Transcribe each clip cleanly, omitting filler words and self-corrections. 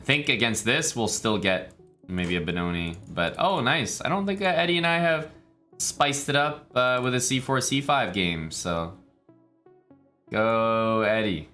I think against this, we'll still get maybe a Benoni. But, oh, nice. I don't think Eddie and I have spiced it up with a c4, c5 game. So, go Eddie.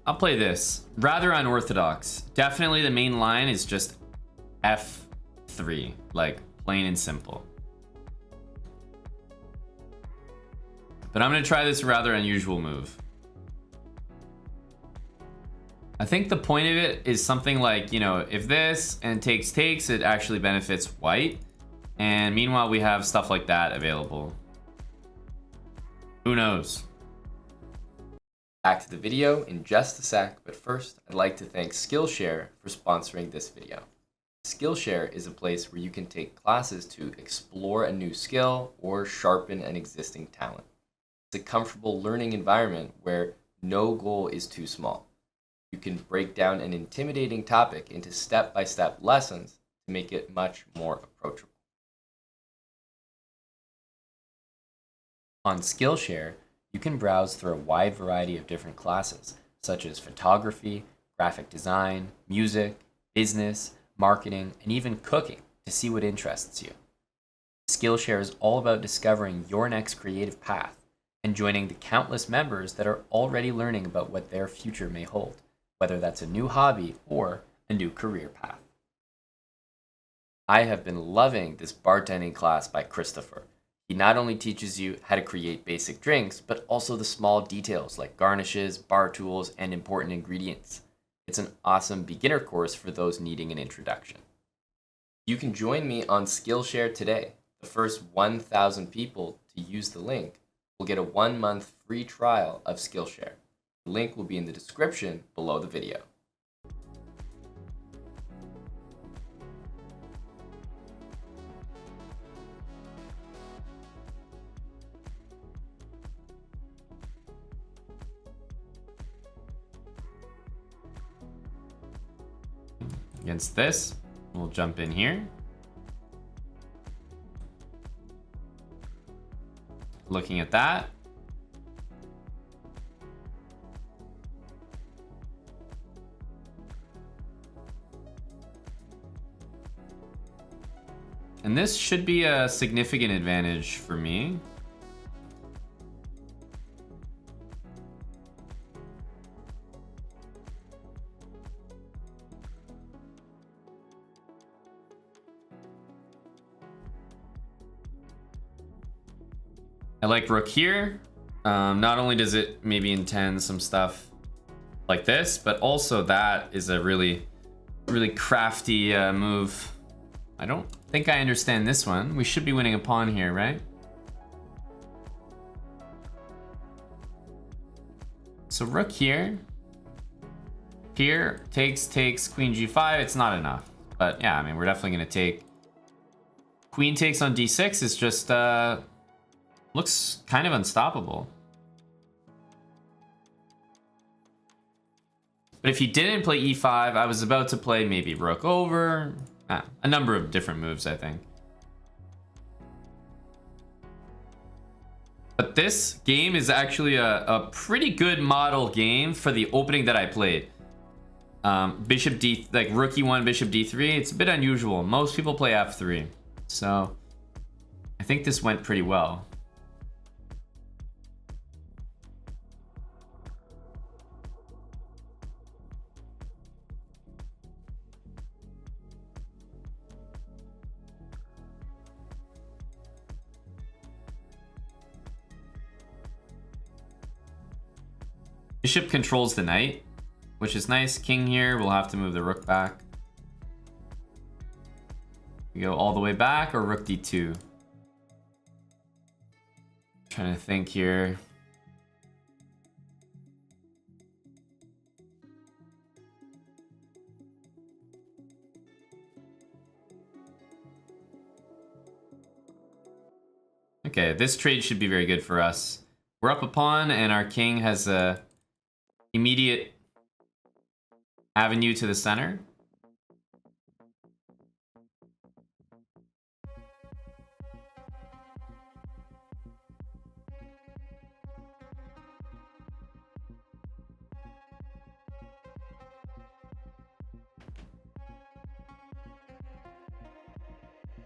I'll play this. Rather unorthodox. Definitely the main line is just F3. Like, plain and simple. But I'm going to try this rather unusual move. I think the point of it is something like, you know, if this and takes, it actually benefits white. And meanwhile, we have stuff like that available. Who knows? Back to the video in just a sec, but first, I'd like to thank Skillshare for sponsoring this video. Skillshare is a place where you can take classes to explore a new skill or sharpen an existing talent. It's a comfortable learning environment where no goal is too small. You can break down an intimidating topic into step-by-step lessons to make it much more approachable. On Skillshare, you can browse through a wide variety of different classes, such as photography, graphic design, music, business, marketing, and even cooking to see what interests you. Skillshare is all about discovering your next creative path and joining the countless members that are already learning about what their future may hold, whether that's a new hobby or a new career path. I have been loving this bartending class by Christopher. He not only teaches you how to create basic drinks, but also the small details like garnishes, bar tools, and important ingredients. It's an awesome beginner course for those needing an introduction. You can join me on Skillshare today. The first 1,000 people to use the link will get a 1-month free trial of Skillshare. The link will be in the description below the video. Against this, we'll jump in here. Looking at that. And this should be a significant advantage for me. I like rook here. Not only does it maybe intend some stuff like this, but also that is a really, really crafty move. I don't think I understand this one. We should be winning a pawn here, right? So rook here. Here, takes, queen g5. It's not enough. But yeah, I mean, we're definitely going to take. Queen takes on d6 is just... looks kind of unstoppable. But if he didn't play e5, I was about to play maybe rook over. A number of different moves, I think. But this game is actually a pretty good model game for the opening that I played. Bishop d, like rook e1, bishop d3. It's a bit unusual. Most people play f3. So I think this went pretty well. Bishop controls the knight, which is nice. King here, we'll have to move the rook back. We go all the way back or rook d2. Trying to think here. Okay, this trade should be very good for us. We're up a pawn, and our king has a immediate avenue to the center.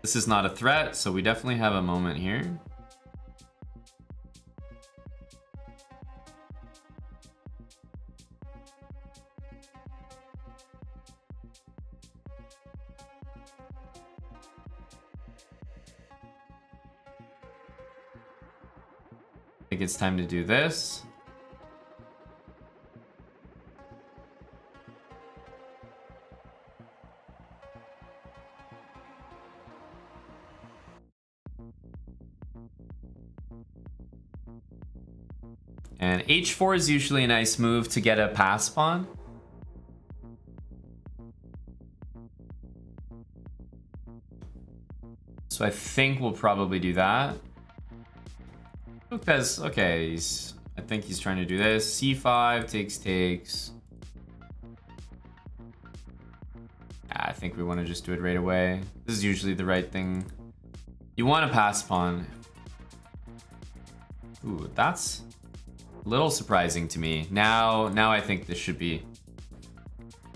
This is not a threat, so we definitely have a moment here. I think it's time to do this. And h4 is usually a nice move to get a pass pawn. So I think we'll probably do that. Because, okay, I think he's trying to do this. c5, takes. I think we want to just do it right away. This is usually the right thing. You want to pass pawn. Ooh, that's a little surprising to me. Now I think this should be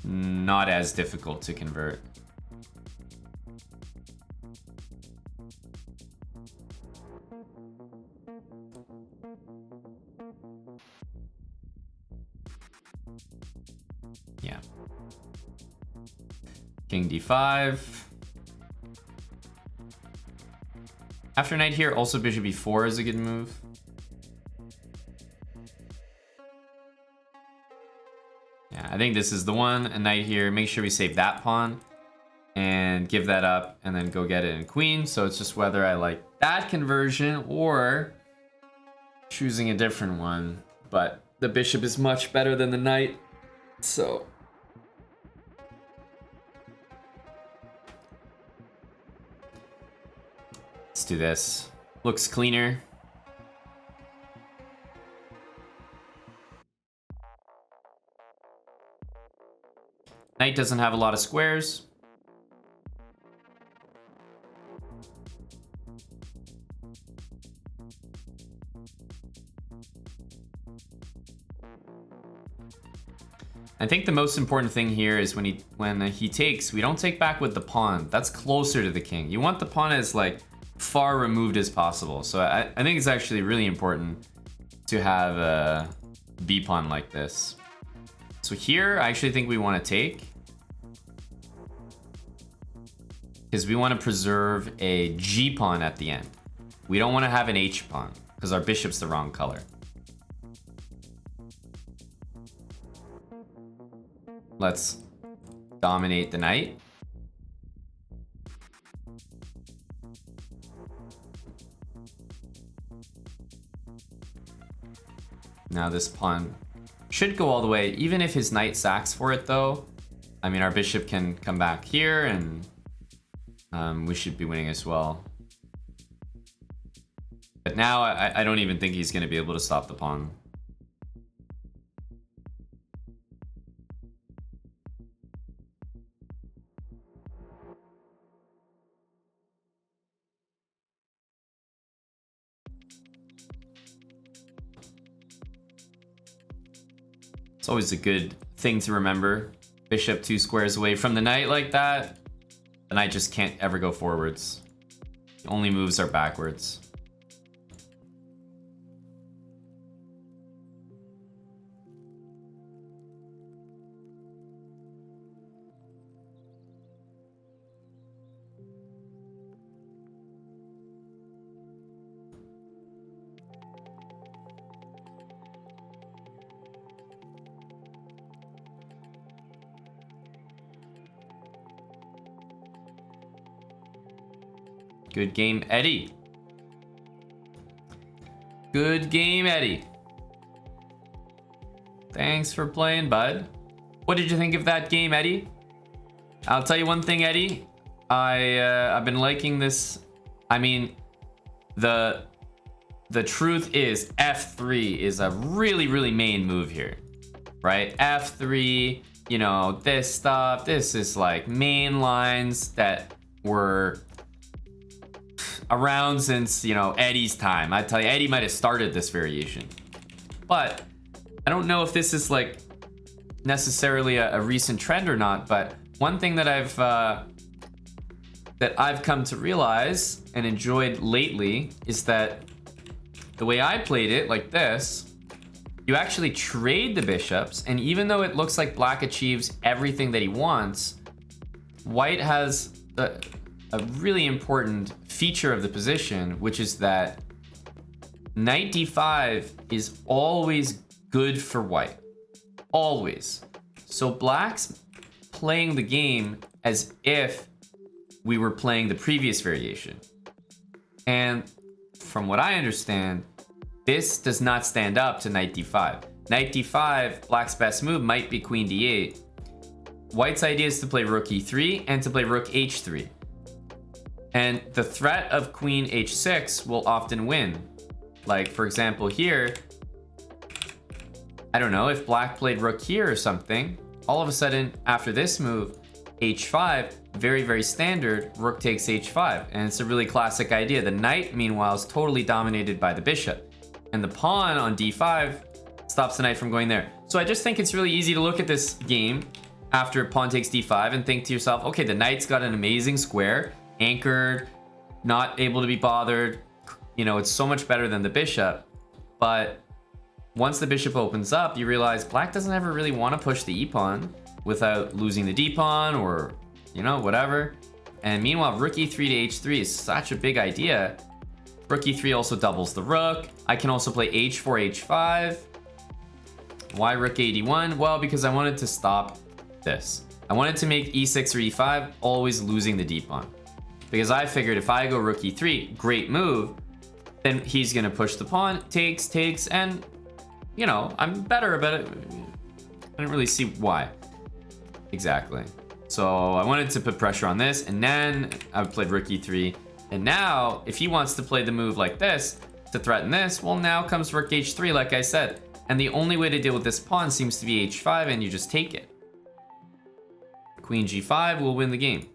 not as difficult to convert. Yeah. King d5. After knight here, also bishop e4 is a good move. Yeah, I think this is the one. A knight here. Make sure we save that pawn and give that up and then go get it in queen. So it's just whether I like that conversion or choosing a different one. But the bishop is much better than the knight. So let's do this. Looks cleaner. Knight doesn't have a lot of squares. I think the most important thing here is when he takes, we don't take back with the pawn. That's closer to the king. You want the pawn as like far removed as possible. So I think it's actually really important to have a B pawn like this. So here, I actually think we want to take, because we want to preserve a G pawn at the end. We don't want to have an H pawn because our bishop's the wrong color. Let's dominate the knight. Now this pawn should go all the way, even if his knight sacks for it though. I mean, our bishop can come back here and we should be winning as well. But now I don't even think he's going to be able to stop the pawn. It's always a good thing to remember. Bishop 2 squares away from the knight like that. The knight just can't ever go forwards. The only moves are backwards. Good game, Eddie. Good game, Eddie. Thanks for playing, bud. What did you think of that game, Eddie? I'll tell you one thing, Eddie. I've been liking this. I mean, the truth is F3 is a really main move here, right? F3, you know, this stuff. This is like main lines that were around since, you know, Eddie's time. I tell you, Eddie might have started this variation, but I don't know if this is like necessarily a recent trend or not. But one thing that I've come to realize and enjoyed lately is that the way I played it, like this, you actually trade the bishops, and even though it looks like black achieves everything that he wants, white has a really important feature of the position, which is that knight d5 is always good for white. Always. So black's playing the game as if we were playing the previous variation. And from what I understand, this does not stand up to knight d5. Knight d5, black's best move might be queen d8. White's idea is to play rook e3 and to play rook h3. And the threat of queen h6 will often win. Like, for example, here, I don't know, if black played rook here or something, all of a sudden, after this move, h5, very standard, rook takes h5. And it's a really classic idea. The knight, meanwhile, is totally dominated by the bishop. And the pawn on d5 stops the knight from going there. So I just think it's really easy to look at this game after pawn takes d5 and think to yourself, okay, the knight's got an amazing square, anchored, not able to be bothered. You know, it's so much better than the bishop. But once the bishop opens up, you realize black doesn't ever really want to push the e-pawn without losing the d-pawn or, you know, whatever. And meanwhile, rook e3 to h3 is such a big idea. Rook e3 also doubles the rook. I can also play h4, h5. Why rook a1? Well, because I wanted to stop this. I wanted to make e6 or e5 always losing the d-pawn. Because I figured if I go rook e3, great move, then he's going to push the pawn, takes, and, you know, I'm better about it. I didn't really see why. Exactly. So I wanted to put pressure on this, and then I played rook e3. And now, if he wants to play the move like this, to threaten this, well, now comes rook h3, like I said. And the only way to deal with this pawn seems to be h5, and you just take it. Queen g5 will win the game.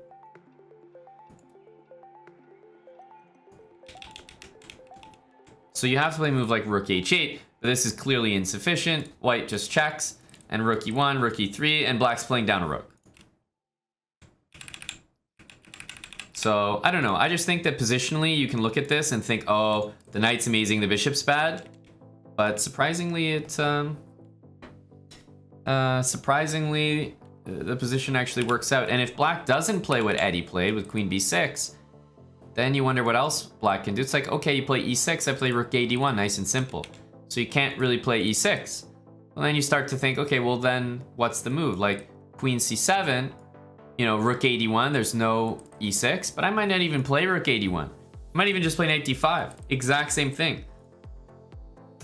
So you have to play a move like rook h8, but this is clearly insufficient. White just checks, and rook e1, rook e3, and black's playing down a rook. So, I don't know. I just think that positionally, you can look at this and think, oh, the knight's amazing, the bishop's bad. But surprisingly, the position actually works out. And if black doesn't play what Eddie played with queen b6, then you wonder what else black can do. It's like, okay, you play e6, I play rook a d1, nice and simple. So you can't really play e6. Well, then you start to think, okay, well then what's the move? Like queen c7, you know, rook a d1, there's no e6, but I might not even play rook a d1. I might even just play knight d5. Exact same thing.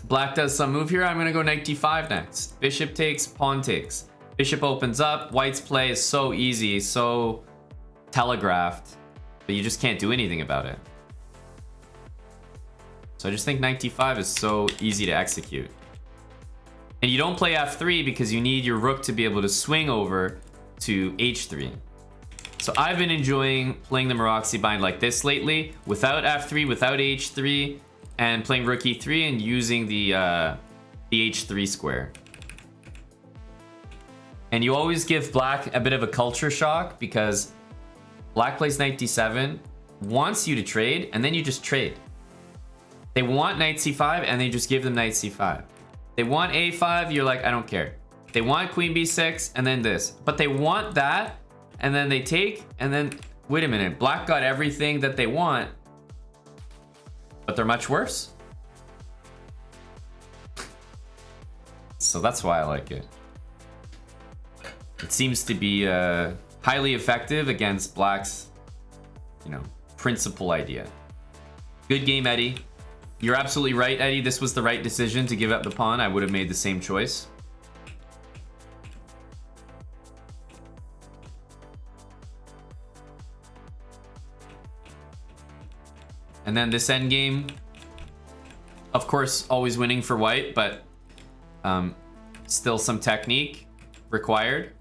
Black does some move here, I'm gonna go knight d5 next. Bishop takes, pawn takes. Bishop opens up, white's play is so easy, so telegraphed, but you just can't do anything about it. So I just think knight d5 is so easy to execute. And you don't play f3 because you need your rook to be able to swing over to h3. So I've been enjoying playing the Maroczy bind like this lately, without f3, without h3, and playing rook e3 and using the h3 square. And you always give black a bit of a culture shock because black plays knight d7, wants you to trade, and then you just trade. They want knight c5, and they just give them knight c5. They want a5, you're like, I don't care. They want queen b6, and then this. But they want that, and then they take, and then, wait a minute, black got everything that they want, but they're much worse. So that's why I like it. It seems to be highly effective against black's, you know, principal idea. Good game, Eddie. You're absolutely right, Eddie. This was the right decision to give up the pawn. I would have made the same choice. And then this endgame, of course, always winning for white, but still some technique required.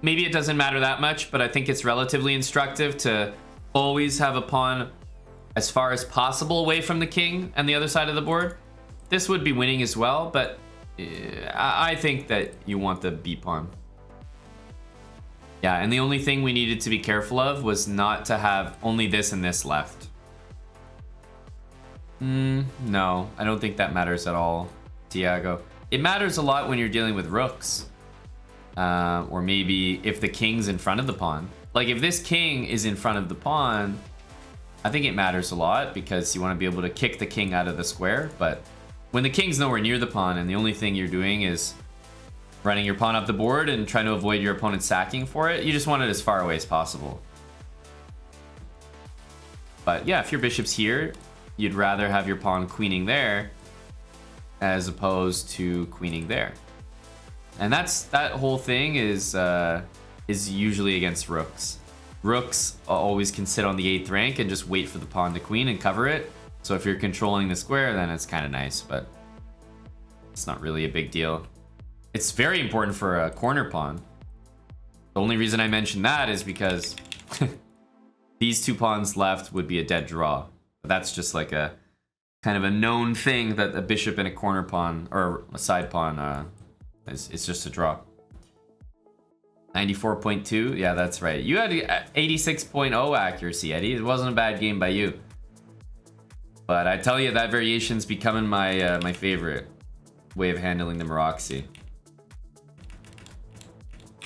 Maybe it doesn't matter that much, but I think it's relatively instructive to always have a pawn as far as possible away from the king and the other side of the board. This would be winning as well, but I think that you want the b pawn. Yeah, and the only thing we needed to be careful of was not to have only this and this left. No, I don't think that matters at all, Tiago. It matters a lot when you're dealing with rooks. Or maybe if the king's in front of the pawn. Like if this king is in front of the pawn, I think it matters a lot because you want to be able to kick the king out of the square. But when the king's nowhere near the pawn and the only thing you're doing is running your pawn up the board and trying to avoid your opponent sacking for it, you just want it as far away as possible. But yeah, if your bishop's here, you'd rather have your pawn queening there as opposed to queening there. And that whole thing is usually against rooks. Rooks always can sit on the 8th rank and just wait for the pawn to queen and cover it. So if you're controlling the square, then it's kind of nice, but it's not really a big deal. It's very important for a corner pawn. The only reason I mention that is because these two pawns left would be a dead draw. But that's just like a kind of a known thing that a bishop and a corner pawn or a side pawn it's just a draw. 94.2, yeah, that's right. You had 86.0 accuracy, Eddie. It wasn't a bad game by you. But I tell you, that variation's becoming my my favorite way of handling the Maroxy.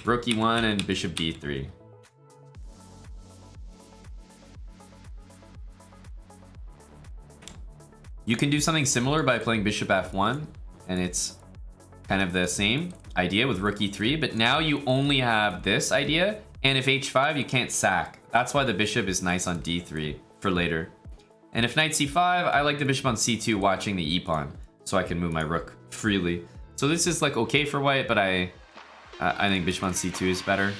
Rook e1 and bishop b3. You can do something similar by playing bishop f1, and it's kind of the same idea with rook e3, but now you only have this idea, and if h5, you can't sack. That's why the bishop is nice on d3 for later. And if knight c5, I like the bishop on c2 watching the e-pawn, so I can move my rook freely. So this is like okay for white, but I think bishop on c2 is better.